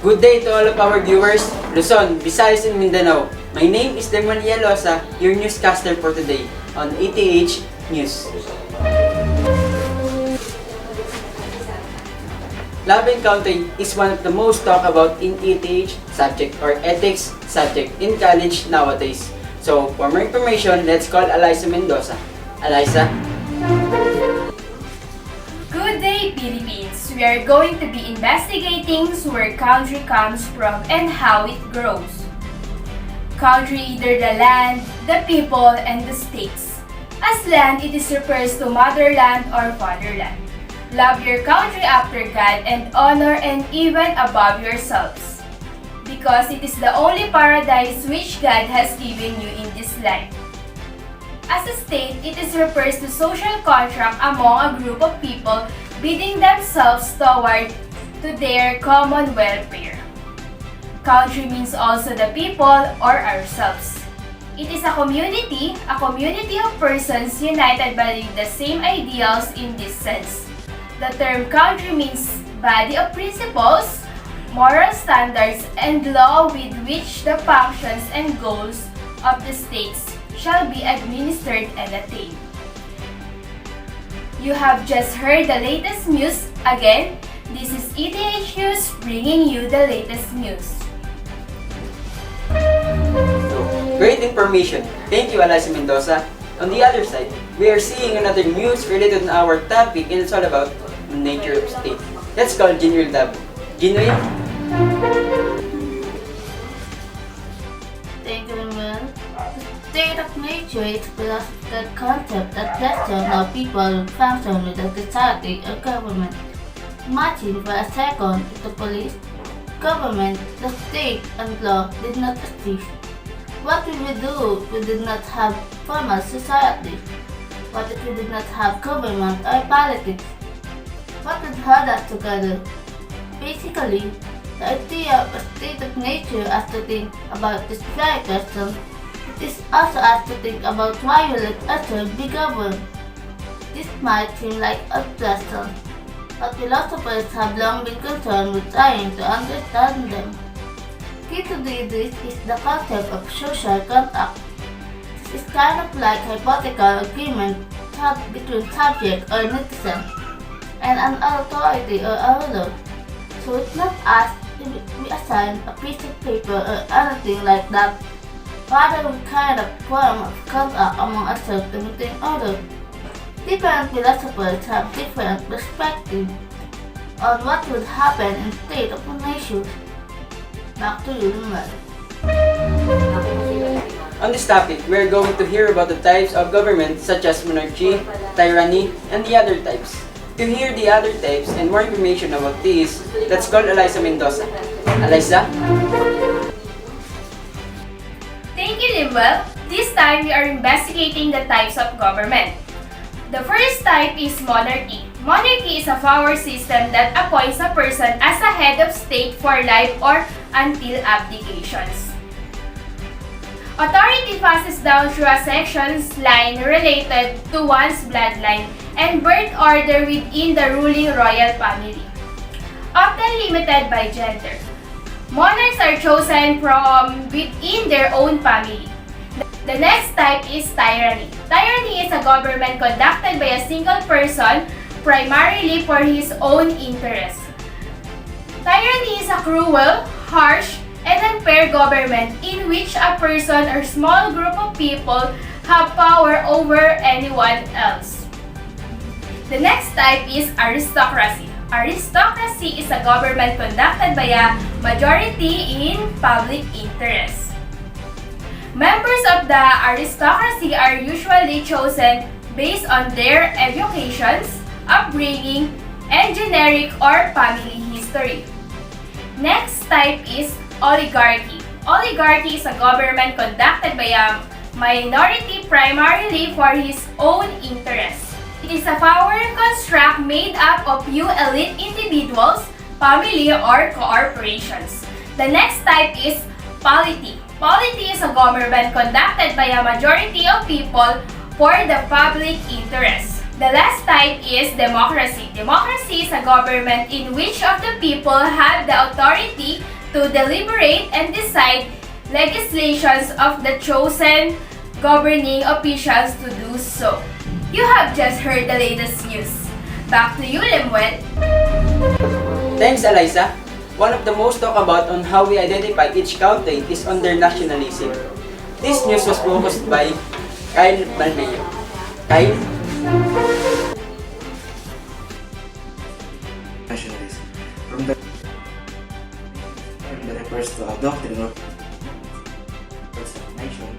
Good day to all of our viewers, Luzon, Visayas, and Mindanao. My name is Lemuel Alosa, your newscaster for today on ETH News. Love and country is one of the most talked about in ETH subject or ethics subject in college nowadays. So, for more information, let's call Allysah Mendoza. Allysah? Good day, Philippines! We are going to be investigating where country comes from and how it grows. Country, either the land, the people, and the states. As land, it is refers to motherland or fatherland. Love your country after God and honor and even above yourselves. Because it is the only paradise which God has given you in this life. As a state, it is refers to social contract among a group of people bidding themselves toward to their common welfare. Country means also the people or ourselves. It is a community of persons united by the same ideals in this sense. The term country means body of principles, moral standards, and law with which the functions and goals of the states shall be administered and attained. You have just heard the latest news. Again, this is ETH News bringing you the latest news. Great information. Thank you, Allysah Mendoza. On the other side, we are seeing another news related to our topic, and it's all about nature of state. Let's call Jeanryl Dabu. Jeanryl? Thank you, Lemuel. The state of nature is the concept that questions how people function with a society or government. Imagine for a second if the police, government, the state, and law did not exist. What would we do if we did not have formal society? What if we did not have government or politics? What would hold us together? Basically, the idea of a state of nature as to think about this very question, it is also as to think about why we let others be governed. This might seem like a question, but philosophers have long been concerned with trying to understand them. Key to this is the concept of social contract. This is kind of like hypothetical agreement between subject or citizen and an authority or a ruler. So it's not us if we assign a piece of paper or anything like that. Rather, we kind of form a contract among ourselves to maintain order. Different philosophers have different perspectives on what would happen in state of a nation. Back to you, Lemuel. On this topic, we are going to hear about the types of government such as monarchy, tyranny, and the other types. To hear the other types and more information about these, let's call Allysah Mendoza. Allysah? Thank you, Lemuel. This time, we are investigating the types of government. The first type is monarchy. Monarchy is a power system that appoints a person as a head of state for life or until abdications. Authority passes down through a section's line related to one's bloodline and birth order within the ruling royal family, often limited by gender. Monarchs are chosen from within their own family. The next type is tyranny. Tyranny is a government conducted by a single person primarily for his own interests. Tyranny is a cruel, harsh, and unfair government in which a person or small group of people have power over anyone else. The next type is aristocracy. Aristocracy is a government conducted by a majority in public interest. Members of the aristocracy are usually chosen based on their educations, upbringing, and generic or family history. Next type is oligarchy. Oligarchy is a government conducted by a minority primarily for his own interests. It is a power construct made up of few elite individuals, family, or corporations. The next type is polity. Polity is a government conducted by a majority of people for the public interest. The last type is democracy. Democracy is a government in which of the people have the authority to deliberate and decide legislations of the chosen governing officials to do so. You have just heard the latest news. Back to you, Lemuel. Thanks, Allysah. One of the most talked about on how we identify each country is on their nationalism. This news was focused by Balmeo. Kyle? Nationalism from the that refers to a doctrine of nation.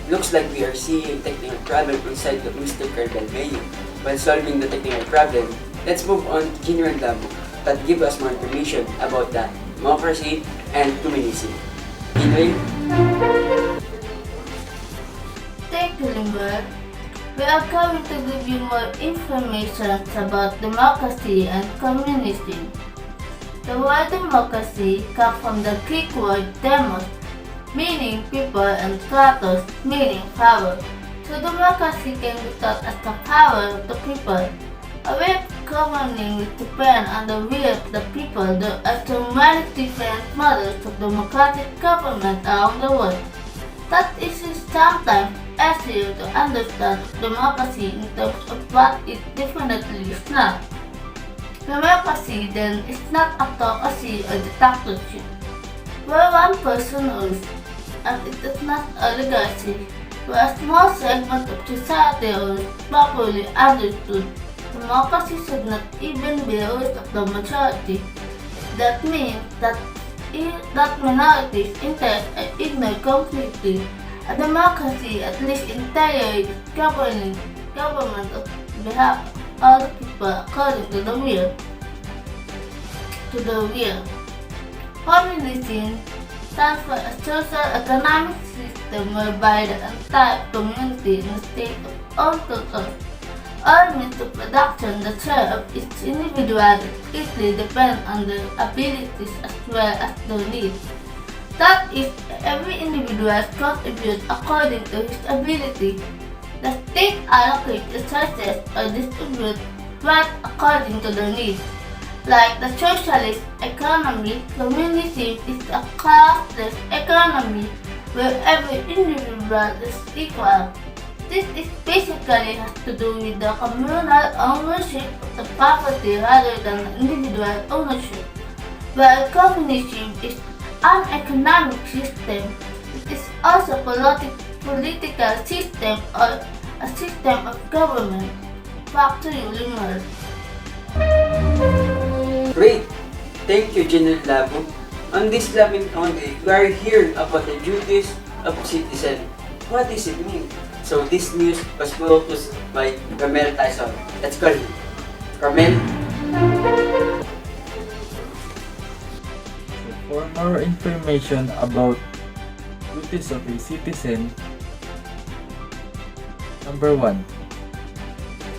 Looks like we are seeing technical problem inside of Mr. Balmeo. While solving the technical problem, let's move on to Jeanryl Dabu that give us more information about the democracy and communism. Jeanryl? Thank you, Lemuel. We are going to give you more information about democracy and communism. The word democracy comes from the Greek word demos, meaning people, and kratos, meaning power. So democracy can be thought as the power of the people. A way of governing which depends on the will of the people. There are so many different models of democratic government around the world that it is sometimes easier to understand democracy in terms of what it definitely is not. Democracy then is not autocracy or dictatorship, where one person rules, and it is not oligarchy, where a small segment of society rules. Properly understood, democracy should not even be the rules of the majority. That means that minorities' interests are ignored completely. A democracy, at least entirely, is government on behalf of all the people according to the will. Communism stands for a social economic system whereby the entire community in a state of own control. All means of production, the share of each individual greatly depends on their abilities as well as their needs. That is, every individual contributes according to his ability. The state allocates resources or distributes wealth according to their needs. Like the socialist economy, communism is a classless economy where every individual is equal. This is basically has to do with the communal ownership of the property rather than individual ownership. While communism is an economic system, it is also a political system or a system of government. Back to you, Lemuel. Great! Thank you, Jeanryl Dabu. On this loving Monday, we are here about the duties of citizen. What does it mean? So this news was focused by Rommel Tyson. Let's call him. Rommel? For more information about duties of a citizen, number 1,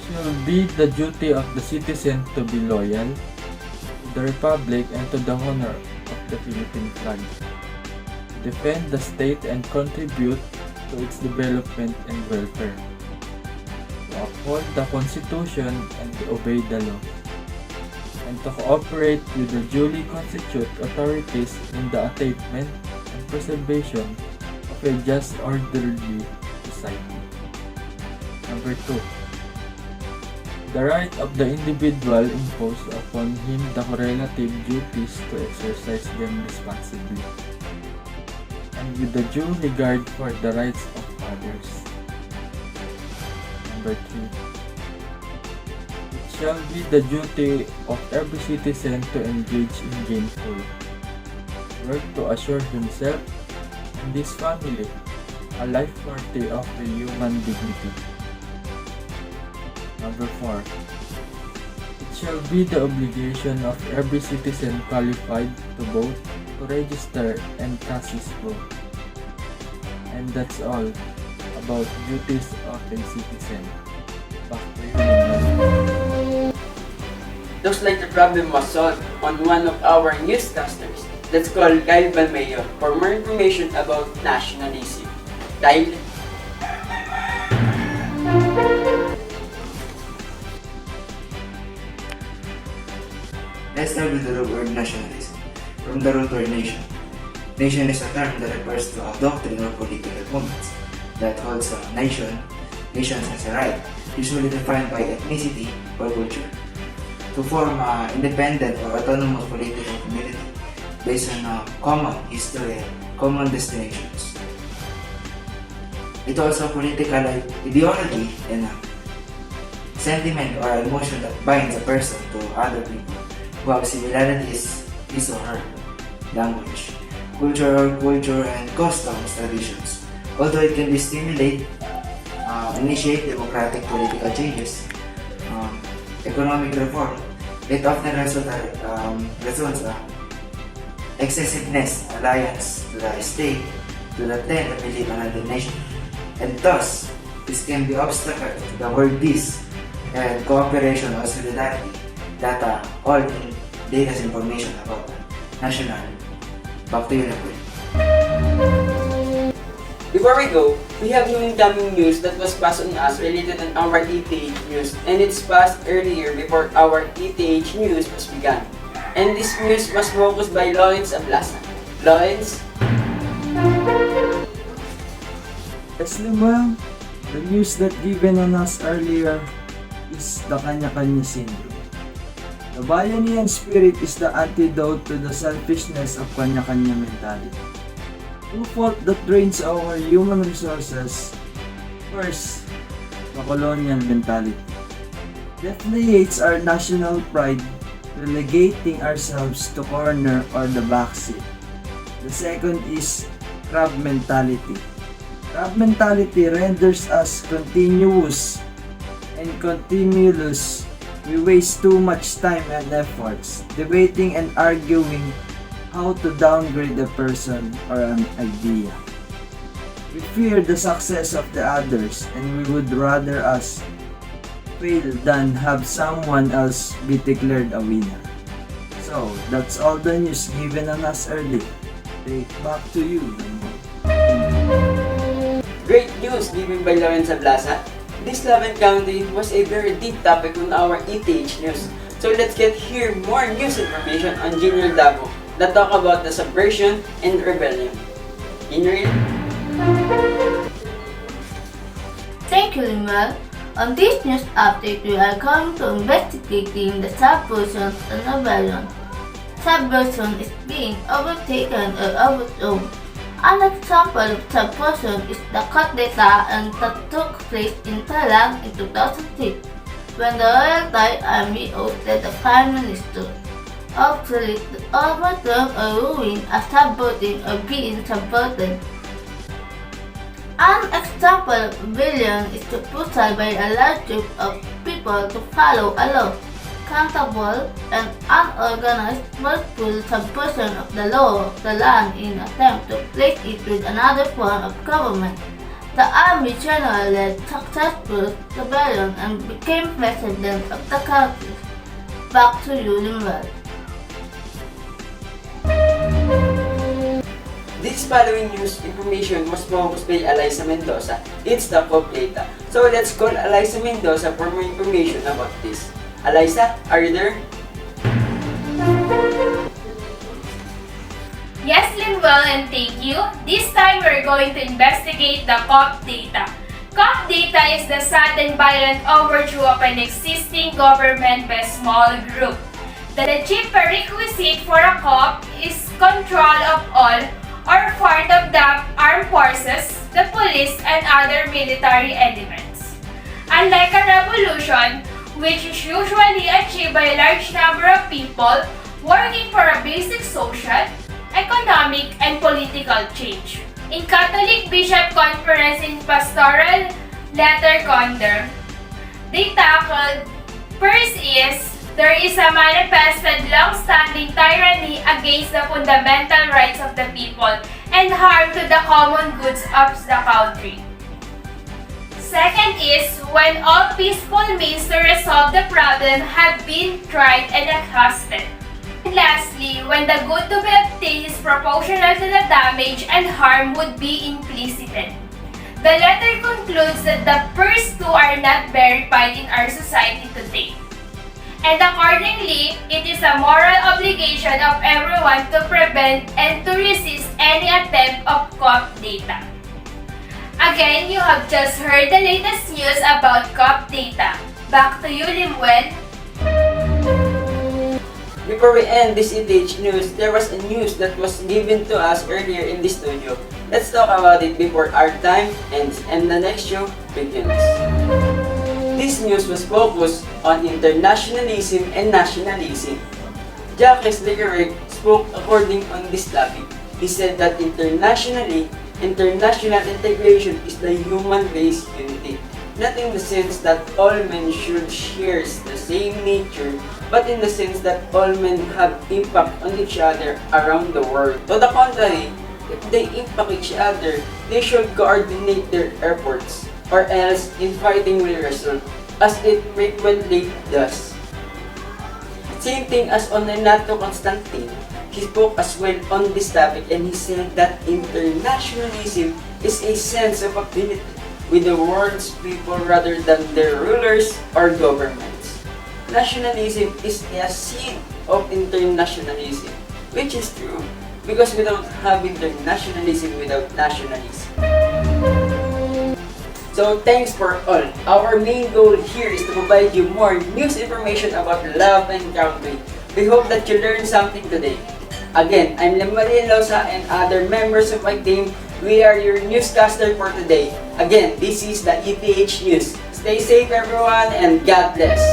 shall be the duty of the citizen to be loyal to the Republic and to the honor of the Philippine flag, to defend the state and contribute to its development and welfare, to uphold the Constitution and to obey the law, and to cooperate with the duly constituted authorities in the attainment and preservation of a just orderly society. Number 2. The right of the individual imposed upon him the correlative duties to exercise them responsibly, and with the due regard for the rights of others. Number 3. It shall be the duty of every citizen to engage in gainful work to assure himself and his family a life worthy of a human dignity. Number 4. It shall be the obligation of every citizen qualified to vote to register and cast his vote. And that's all about duties of a citizen. Back to you, Lemuel. Looks like the problem was solved on one of our newscasters. Let's call Kyle Balmeo for more information about nationalism. Kyle? Let's start with the word nationalism. From the root word nation. Nation is a term that refers to a doctrine or political movement that holds a nations as a right, usually defined by ethnicity or culture, to form an independent or autonomous political community based on a common history and common destinations. It's also a political ideology and a sentiment or emotion that binds a person to other people who have similarities, his or her language, culture and customs, traditions. Although it can be initiate democratic political changes, economic reform, it often results excessiveness, alliance to the state, to the tend to believe another nation. And thus, this can be obstacle to the world peace and cooperation or solidarity that all in data's information about the national. Back to you, Lemuel. Before we go, we have new incoming news that was passed on us related on our ETH news, and it's passed earlier before our ETH news was begun. And this news was focused by Lawrence Ablaza. Lawrence? Yes, Lemuel, the news that given on us earlier is the kanya-kanya syndrome. The Bayanihan spirit is the antidote to the selfishness of kanya-kanya mentality. Two fault that drains our human resources. First, the colonial mentality. Deflates our national pride, relegating ourselves to corner or the backseat. The second is crab mentality. Crab mentality renders us continuous and continuous. We waste too much time and efforts debating and arguing how to downgrade a person or an idea. We fear the success of the others and we would rather us fail than have someone else be declared a winner. So, that's all the news given on us early. Take back to you. Great news given by Lawrence Ablaza. This love encounter was a very deep topic on our ETH news. So let's get here more news information on Jeanryl Dabu that talk about the subversion and rebellion. Jeanryl? Thank you, Lemuel. On this news update, we are going to investigating the subversion and rebellion. Subversion is being overtaken or overthrown. An example of subversion is the coup d'etat that took place in Thailand in 2006, when the Royal Thai Army ousted the Prime Minister. Actually, the overthrown or ruin as subverting or being subverted. An example of rebellion is the refusal by a large group of people to follow a law. Countable and unorganized forceful subversion of the law of the land in attempt to replace it with another form of government. The Army General led successful rebellion and became president of the country. Back to you, Lemuel. This following news information was focused by Allysah Mendoza. It's the of data. So let's call Allysah Mendoza for more information about this. Allysah, are you there? Yes, Lemuel, and thank you. This time we're going to investigate the COP data. COP data is the sudden violent overthrow of an existing government by a small group. The chief prerequisite for a COP is control of all or part of the armed forces, the police, and other military elements. Unlike a revolution, which is usually achieved by a large number of people working for a basic social, economic, and political change. In Catholic Bishop Conference in Pastoral Letter Condor, they tackled first is there is a manifested long-standing tyranny against the fundamental rights of the people and harm to the common goods of the country. Second is when all peaceful means to resolve the problem have been tried and exhausted. And lastly, when the good to be obtained is proportional to the damage and harm would be implicit. The letter concludes that the first two are not verified in our society today. and accordingly, it is a moral obligation of everyone to prevent and to resist any attempt of COP data. Again, you have just heard the latest news about COP data. Back to you, Lemuel. Before we end this ETH news, there was a news that was given to us earlier in the studio. Let's talk about it before our time ends and the next show begins. This news was focused on internationalism and nationalism. Jacques Leclerc spoke according on this topic. He said that international integration is the human-based unity. Not in the sense that all men should share the same nature, but in the sense that all men have impact on each other around the world. To the contrary, if they impact each other, they should coordinate their efforts, or else infighting will result, as it frequently does. Same thing as on Renato Constantine, he spoke as well on this topic and he said that internationalism is a sense of affinity with the world's people rather than their rulers or governments. Nationalism is a seed of internationalism, which is true, because we don't have internationalism without nationalism. So thanks for all. Our main goal here is to provide you more news information about love and country. We hope that you learned something today. Again, I'm Lemuel Alosa and other members of my team. We are your newscaster for today. Again, this is the ETH News. Stay safe everyone and God bless.